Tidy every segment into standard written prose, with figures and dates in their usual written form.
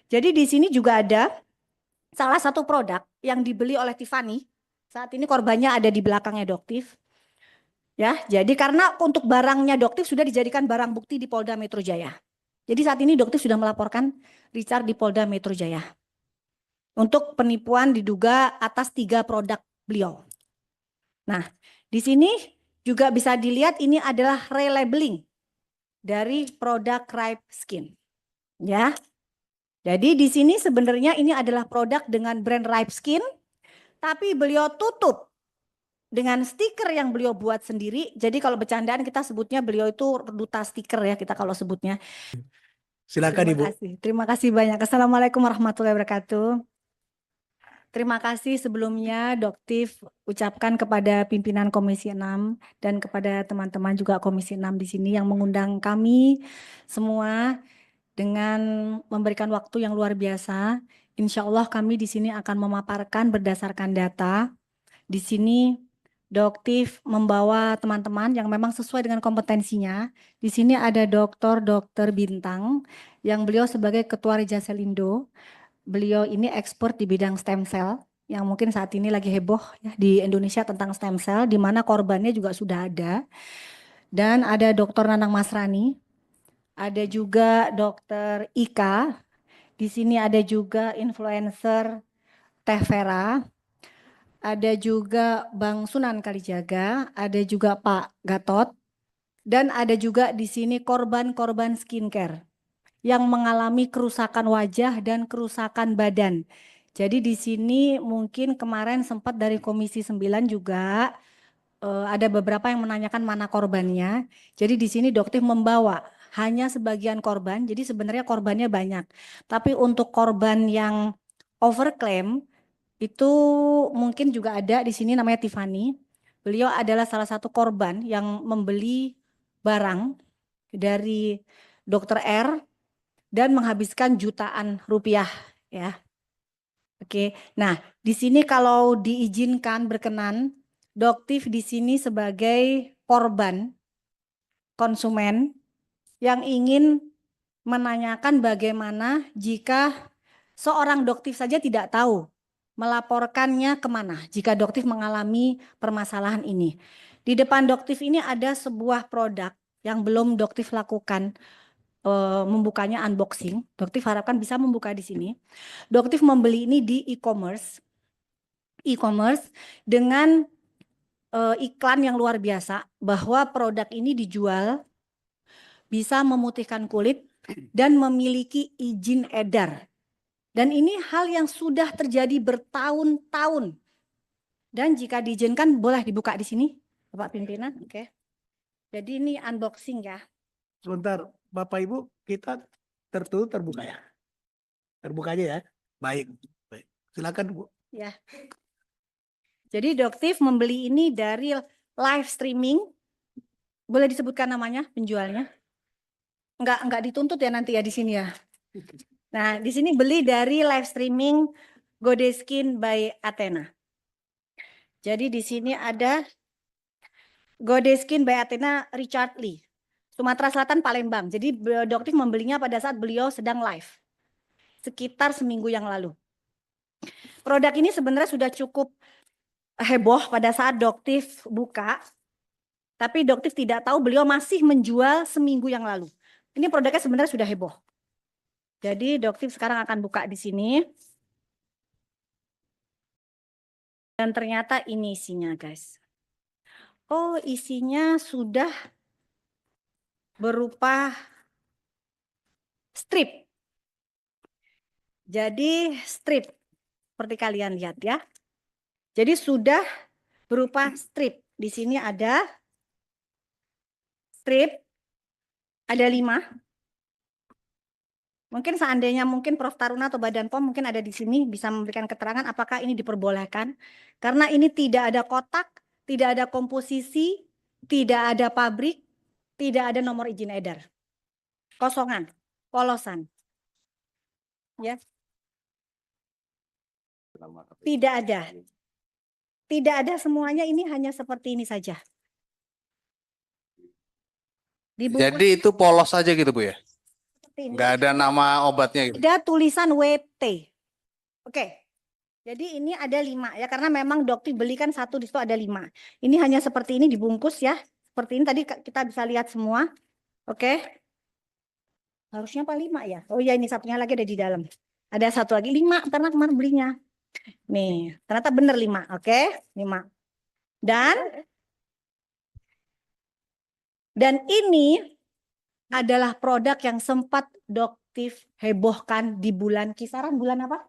Jadi di sini juga ada salah satu produk yang dibeli oleh Tiffany. Saat ini korbannya ada di belakangnya Doktif. Ya, jadi karena untuk barangnya Doktif sudah dijadikan barang bukti di Polda Metro Jaya. Jadi saat ini Doktif sudah melaporkan Richard di Polda Metro Jaya untuk penipuan diduga atas 3 produk beliau. Nah, di sini juga bisa dilihat ini adalah relabeling dari produk Ripe Skin. Ya. Jadi di sini sebenarnya ini adalah produk dengan brand Ripe Skin, tapi beliau tutup dengan stiker yang beliau buat sendiri. Jadi kalau bercandaan kita sebutnya beliau itu duta stiker ya kita kalau sebutnya. Silakan Terima Ibu. kasih. Terima kasih banyak. Assalamualaikum warahmatullahi wabarakatuh. Terima kasih sebelumnya Doktif ucapkan kepada pimpinan Komisi 6 dan kepada teman-teman juga Komisi 6 di sini yang mengundang kami semua dengan memberikan waktu yang luar biasa. Insya Allah kami di sini akan memaparkan berdasarkan data. Di sini Doktif membawa teman-teman yang memang sesuai dengan kompetensinya. Di sini ada Dr. Bintang yang beliau sebagai Ketua Rijaselindo. Beliau ini expert di bidang stem cell yang mungkin saat ini lagi heboh ya di Indonesia tentang stem cell, di mana korbannya juga sudah ada. Dan ada Dr. Nanang Masrani, ada juga Dr. Ika. Di sini ada juga influencer Teh Vera, ada juga Bang Sunan Kalijaga, ada juga Pak Gatot, dan ada juga di sini korban-korban skincare yang mengalami kerusakan wajah dan kerusakan badan. Jadi di sini mungkin kemarin sempat dari Komisi 9 juga ada beberapa yang menanyakan mana korbannya. Jadi di sini Doktif membawa hanya sebagian korban. Jadi sebenarnya korbannya banyak. Tapi untuk korban yang overclaim itu mungkin juga ada di sini namanya Tiffany. Beliau adalah salah satu korban yang membeli barang dari Dokter R dan menghabiskan jutaan rupiah ya. Oke. Nah, di sini kalau diizinkan berkenan, Doktif di sini sebagai korban konsumen yang ingin menanyakan bagaimana jika seorang Doktif saja tidak tahu melaporkannya kemana jika Doktif mengalami permasalahan ini. Di depan Doktif ini ada sebuah produk yang belum Doktif lakukan membukanya unboxing. Doktif harapkan bisa membuka di sini. Doktif membeli ini di e-commerce dengan iklan yang luar biasa bahwa produk ini dijual bisa memutihkan kulit dan memiliki izin edar. Dan ini hal yang sudah terjadi bertahun-tahun. Dan jika diizinkan boleh dibuka di sini, Bapak Pimpinan. Oke. Jadi ini unboxing ya. Sebentar, Bapak Ibu, kita tertutup terbuka ya. Terbuka aja ya. Baik. Baik. Silakan Bu. Ya. Jadi Doktif membeli ini dari live streaming. Boleh disebutkan namanya penjualnya? Enggak dituntut ya nanti ya di sini ya. Nah, di sini beli dari live streaming Godeskin by Athena. Jadi di sini ada Godeskin by Athena Richard Lee. Sumatera Selatan, Palembang. Jadi Doktif membelinya pada saat beliau sedang live. Sekitar seminggu yang lalu. Produk ini sebenarnya sudah cukup heboh pada saat Doktif buka. Tapi Doktif tidak tahu beliau masih menjual seminggu yang lalu. Ini produknya sebenarnya sudah heboh. Jadi Doktif sekarang akan buka di sini. Dan ternyata ini isinya guys. Oh isinya sudah berupa strip. Jadi strip seperti kalian lihat ya. Jadi sudah berupa strip. Di sini ada strip, ada 5. Mungkin seandainya mungkin Prof. Taruna atau Badan POM mungkin ada di sini bisa memberikan keterangan apakah ini diperbolehkan. Karena ini tidak ada kotak, tidak ada komposisi, tidak ada pabrik, tidak ada nomor izin edar. Kosongan, polosan. Ya. Tidak ada. Tidak ada semuanya, ini hanya seperti ini saja. Jadi itu polos saja gitu Bu ya? ini. Nggak ada nama obatnya gitu. Ada tulisan WT. Oke. Jadi ini ada 5 ya, karena memang dokter belikan satu di situ ada 5. Ini hanya seperti ini dibungkus ya. Seperti ini tadi kita bisa lihat semua. Oke. Harusnya apa 5 ya? Oh ya, ini satunya lagi ada di dalam. Ada satu lagi 5 karena kemarin belinya. Nih, ternyata bener 5. Oke, 5. Dan ini adalah produk yang sempat Doktif hebohkan di kisaran bulan apa?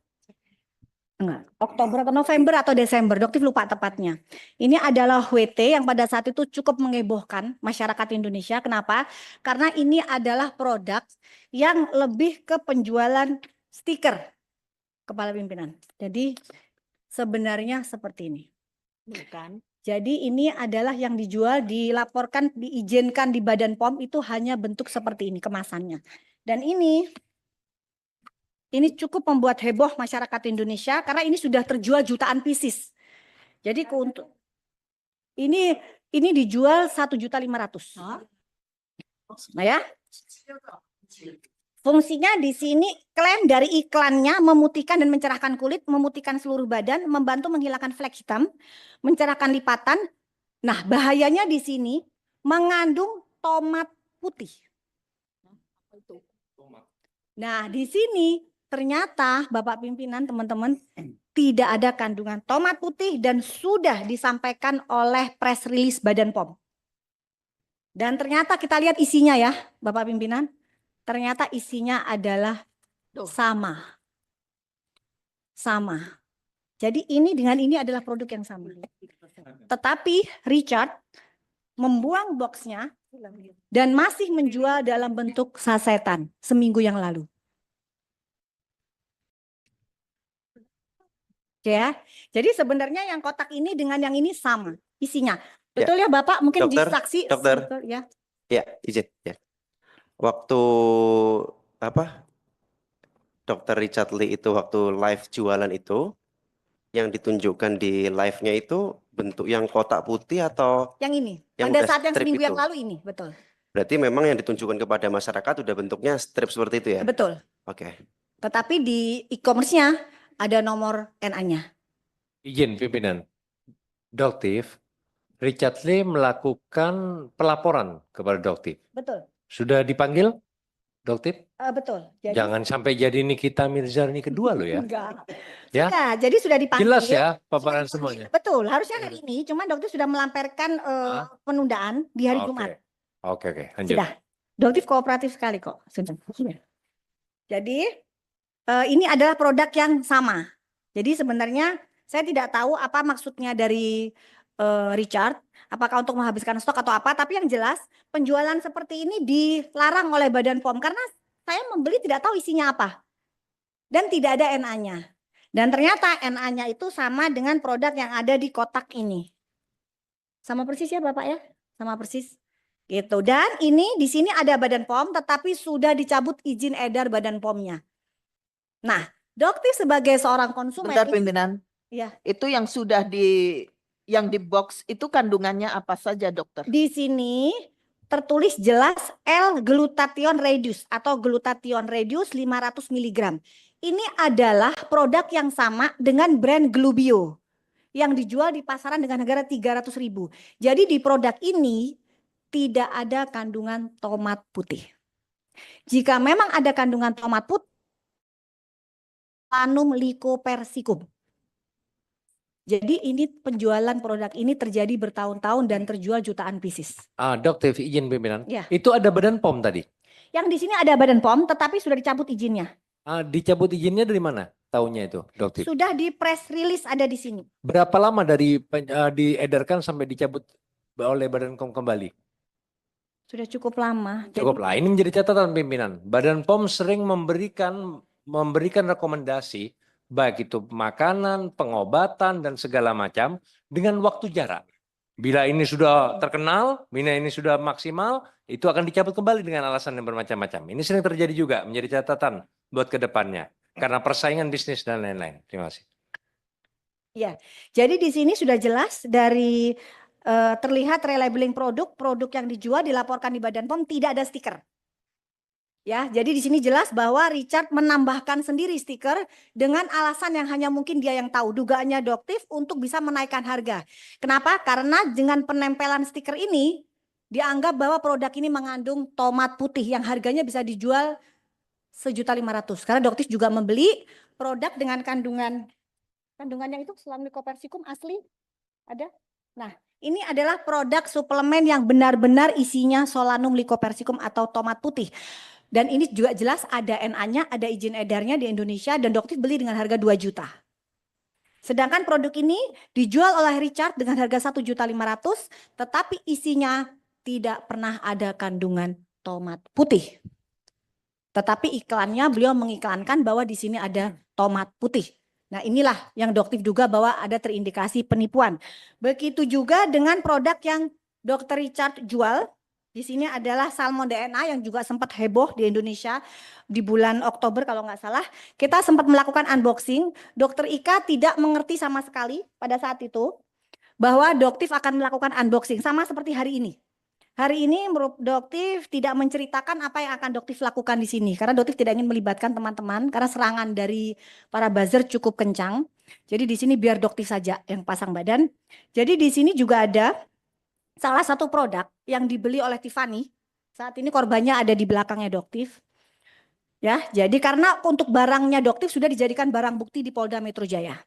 Enggak, Oktober atau November atau Desember, Doktif lupa tepatnya. Ini adalah WT yang pada saat itu cukup mengebohkan masyarakat Indonesia. Kenapa? Karena ini adalah produk yang lebih ke penjualan stiker kepala pimpinan. Jadi sebenarnya seperti ini. Bukan. Jadi ini adalah yang dijual, dilaporkan, diizinkan di Badan POM itu hanya bentuk seperti ini kemasannya. Dan ini cukup membuat heboh masyarakat Indonesia karena ini sudah terjual jutaan pieces. Jadi untuk ini dijual 1.500.000. Nah ya. Fungsinya di sini klaim dari iklannya memutihkan dan mencerahkan kulit, memutihkan seluruh badan, membantu menghilangkan flek hitam, mencerahkan lipatan. Nah, bahayanya di sini mengandung tomat putih. Nah, di sini ternyata Bapak pimpinan, teman-teman, tidak ada kandungan tomat putih dan sudah disampaikan oleh press release Badan POM. Dan ternyata kita lihat isinya ya, Bapak pimpinan. Ternyata isinya adalah sama. Sama. Jadi ini dengan ini adalah produk yang sama. Tetapi Richard membuang boxnya dan masih menjual dalam bentuk sasetan seminggu yang lalu. Ya, jadi sebenarnya yang kotak ini dengan yang ini sama isinya. Betul ya, Bapak? Mungkin Dokter, disaksi. dokter. Betul, ya. Ya, izin ya. Waktu apa? Dokter Richard Lee itu waktu live jualan itu yang ditunjukkan di live-nya itu bentuk yang kotak putih atau Yang ini. yang Pada udah saat yang strip seminggu itu? yang lalu ini, betul. Berarti memang yang ditunjukkan kepada masyarakat udah bentuknya strip seperti itu ya? Betul. Oke. Tetapi di e-commerce-nya ada nomor NA-nya. Izin pimpinan. Doktif, Richard Lee melakukan pelaporan kepada Doktif. Betul. Sudah dipanggil, Doktif? Betul. Jadi, Jangan sampai jadi Nikita Mirzani kedua loh ya. enggak. Ya. Sudah, jadi sudah dipanggil. Jelas ya paparan semuanya. Betul, harusnya hari ini, cuma dokter sudah melamparkan penundaan di hari Oke. Jumat. Oke, lanjut. Sudah. Dokter kooperatif sekali kok. Sudah. Jadi ini adalah produk yang sama. Jadi sebenarnya saya tidak tahu apa maksudnya dari Richard, apakah untuk menghabiskan stok atau apa, tapi yang jelas penjualan seperti ini dilarang oleh Badan POM karena saya membeli tidak tahu isinya apa. Dan tidak ada NA-nya. Dan ternyata NA-nya itu sama dengan produk yang ada di kotak ini. Sama persis ya Bapak ya? Sama persis. Gitu. Dan ini di sini ada Badan POM tetapi sudah dicabut izin edar Badan POM-nya. Nah, dokter sebagai seorang konsumen. Bentar pimpinan, Ya, itu yang sudah yang di box itu kandungannya apa saja dokter? di sini tertulis jelas L-glutathione reduce atau glutathione reduce 500 mg. Ini adalah produk yang sama dengan brand Glubio yang dijual di pasaran dengan harga 300.000. Jadi di produk ini tidak ada kandungan tomat putih. Jika memang ada kandungan tomat putih, Planum lycopersicum. Jadi ini penjualan produk ini terjadi bertahun-tahun dan terjual jutaan pieces. Doktif, izin pimpinan. Ya. Itu ada Badan POM tadi. Yang di sini ada Badan POM tetapi sudah dicabut izinnya. Dicabut izinnya dari mana? Tahunnya itu, Doktif. Sudah di press release ada di sini. Berapa lama dari diedarkan sampai dicabut oleh Badan POM kembali? Sudah cukup lama. Cukup lah. Ini menjadi catatan pimpinan. Badan POM sering memberikan rekomendasi baik itu makanan, pengobatan dan segala macam dengan waktu jarak. Bila ini sudah terkenal, bila ini sudah maksimal, itu akan dicabut kembali dengan alasan yang bermacam-macam. Ini sering terjadi juga menjadi catatan buat ke depannya karena persaingan bisnis dan lain-lain. Terima kasih. Ya, jadi di sini sudah jelas dari terlihat relabeling produk yang dijual dilaporkan di Badan POM tidak ada stiker. Ya, jadi di sini jelas bahwa Richard menambahkan sendiri stiker dengan alasan yang hanya mungkin dia yang tahu. Dugaannya Doktif untuk bisa menaikkan harga. Kenapa? Karena dengan penempelan stiker ini dianggap bahwa produk ini mengandung tomat putih yang harganya bisa dijual 1.500.000. Karena Doktif juga membeli produk dengan kandungannya itu Solanum lycopersicum asli ada. Nah, ini adalah produk suplemen yang benar-benar isinya Solanum lycopersicum atau tomat putih. Dan ini juga jelas ada NA-nya, ada izin edarnya di Indonesia dan Doktif beli dengan harga 2 juta. Sedangkan produk ini dijual oleh Richard dengan harga 1.500.000, tetapi isinya tidak pernah ada kandungan tomat putih. Tetapi iklannya beliau mengiklankan bahwa di sini ada tomat putih. Nah, inilah yang Doktif duga bahwa ada terindikasi penipuan. Begitu juga dengan produk yang Dr. Richard jual. Di sini adalah salmon DNA yang juga sempat heboh di Indonesia di bulan Oktober kalau nggak salah. Kita sempat melakukan unboxing. Dr. Ika tidak mengerti sama sekali pada saat itu bahwa Doktif akan melakukan unboxing sama seperti hari ini. Hari ini Doktif tidak menceritakan apa yang akan Doktif lakukan di sini karena Doktif tidak ingin melibatkan teman-teman karena serangan dari para buzzer cukup kencang. Jadi di sini biar Doktif saja yang pasang badan. Jadi di sini juga ada salah satu produk yang dibeli oleh Tiffany. Saat ini korbannya ada di belakangnya Doktif. Ya, jadi karena untuk barangnya Doktif sudah dijadikan barang bukti di Polda Metro Jaya.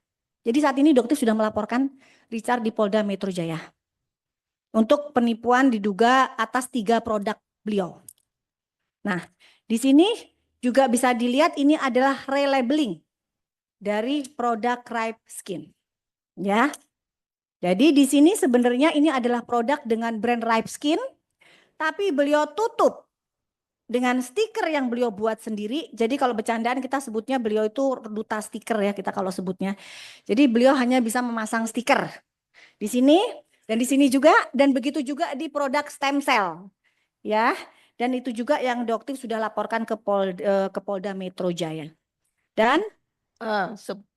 Jadi saat ini Doktif sudah melaporkan Richard di Polda Metro Jaya. Untuk penipuan diduga atas 3 produk beliau. Nah, di sini juga bisa dilihat ini adalah relabeling dari produk Ripe Skin. Ya. Jadi di sini sebenarnya ini adalah produk dengan brand Ripe Skin, tapi beliau tutup dengan stiker yang beliau buat sendiri. Jadi kalau bercandaan kita sebutnya beliau itu duta stiker ya kita kalau sebutnya. Jadi beliau hanya bisa memasang stiker di sini dan di sini juga dan begitu juga di produk stem cell. Ya, dan itu juga yang Doktif sudah laporkan ke Polda Metro Jaya. Dan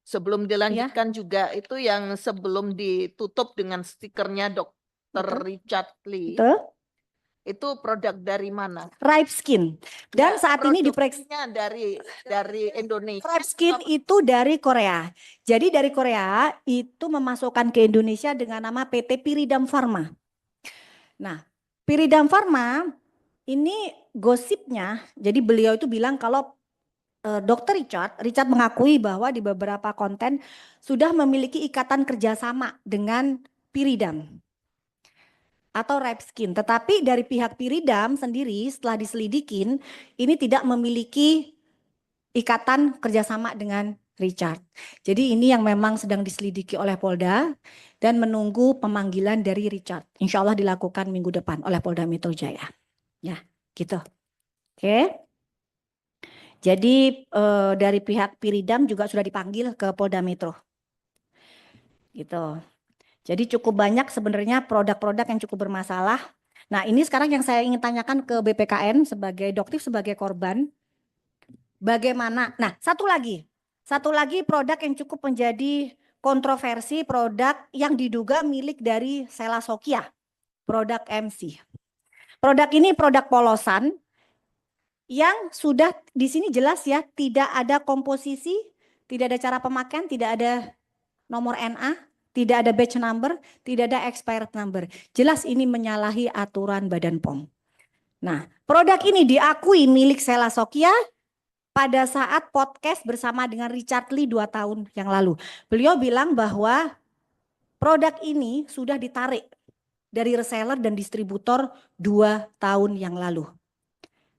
sebelum dilanjutkan juga itu yang sebelum ditutup dengan stikernya Dr. Richard Lee. Betul. Itu produk dari mana? Ripe Skin. Dan saat ini produksinya dari Indonesia. Ripe Skin itu dari Korea. Jadi dari Korea itu memasukkan ke Indonesia dengan nama PT Piridam Pharma. Nah, Piridam Pharma ini gosipnya, jadi beliau itu bilang kalau Dr. Richard mengakui bahwa di beberapa konten sudah memiliki ikatan kerjasama dengan Piridam atau Ripe Skin. Tetapi dari pihak Piridam sendiri setelah diselidikin ini tidak memiliki ikatan kerjasama dengan Richard. Jadi ini yang memang sedang diselidiki oleh Polda dan menunggu pemanggilan dari Richard. Insya Allah dilakukan minggu depan oleh Polda Metro Jaya. Ya, gitu. Oke. Jadi dari pihak Piridam juga sudah dipanggil ke Polda Metro. Gitu. Jadi cukup banyak sebenarnya produk-produk yang cukup bermasalah. Nah, ini sekarang yang saya ingin tanyakan ke BPKN sebagai Doktif sebagai korban. Bagaimana? Nah, satu lagi produk yang cukup menjadi kontroversi, produk yang diduga milik dari Selasokia, produk MC. Produk ini produk polosan yang sudah di sini jelas ya, tidak ada komposisi, tidak ada cara pemakaian, tidak ada nomor NA, tidak ada batch number, tidak ada expired number. Jelas ini menyalahi aturan Badan POM. Nah, produk ini diakui milik Selasokia pada saat podcast bersama dengan Richard Lee 2 tahun yang lalu. Beliau bilang bahwa produk ini sudah ditarik dari reseller dan distributor 2 tahun yang lalu.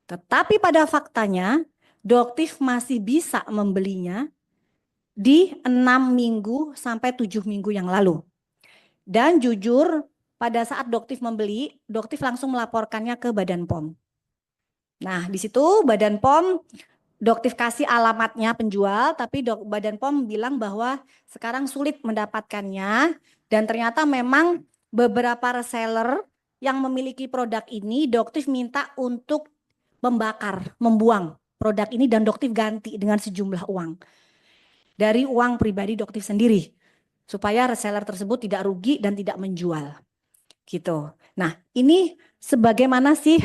Tetapi pada faktanya Doktif masih bisa membelinya di 6 minggu sampai 7 minggu yang lalu. Dan jujur pada saat Doktif membeli, Doktif langsung melaporkannya ke Badan POM. Nah, di situ Badan POM Doktif kasih alamatnya penjual, tapi Badan POM bilang bahwa sekarang sulit mendapatkannya dan ternyata memang beberapa reseller yang memiliki produk ini Doktif minta untuk membuang produk ini dan Doktif ganti dengan sejumlah uang. Dari uang pribadi Doktif sendiri. Supaya reseller tersebut tidak rugi dan tidak menjual. Gitu. Nah, ini sebagaimana sih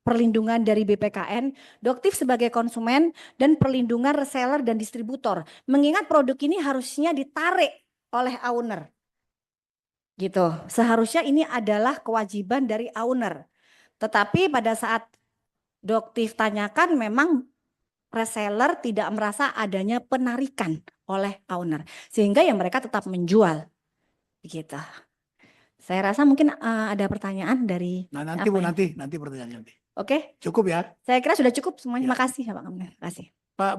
perlindungan dari BPKN, Doktif sebagai konsumen, dan perlindungan reseller dan distributor. Mengingat produk ini harusnya ditarik oleh owner. Gitu. Seharusnya ini adalah kewajiban dari owner. Tetapi pada saat Doktif tanyakan memang reseller tidak merasa adanya penarikan oleh owner. Sehingga ya mereka tetap menjual. Begitu. Saya rasa mungkin ada pertanyaan dari Nah, nanti Bu, apa ya? nanti pertanyaannya nanti. Oke, Cukup ya. saya kira sudah cukup semuanya. Ya. Makasih ya Pak Kamil. Terima kasih. Pak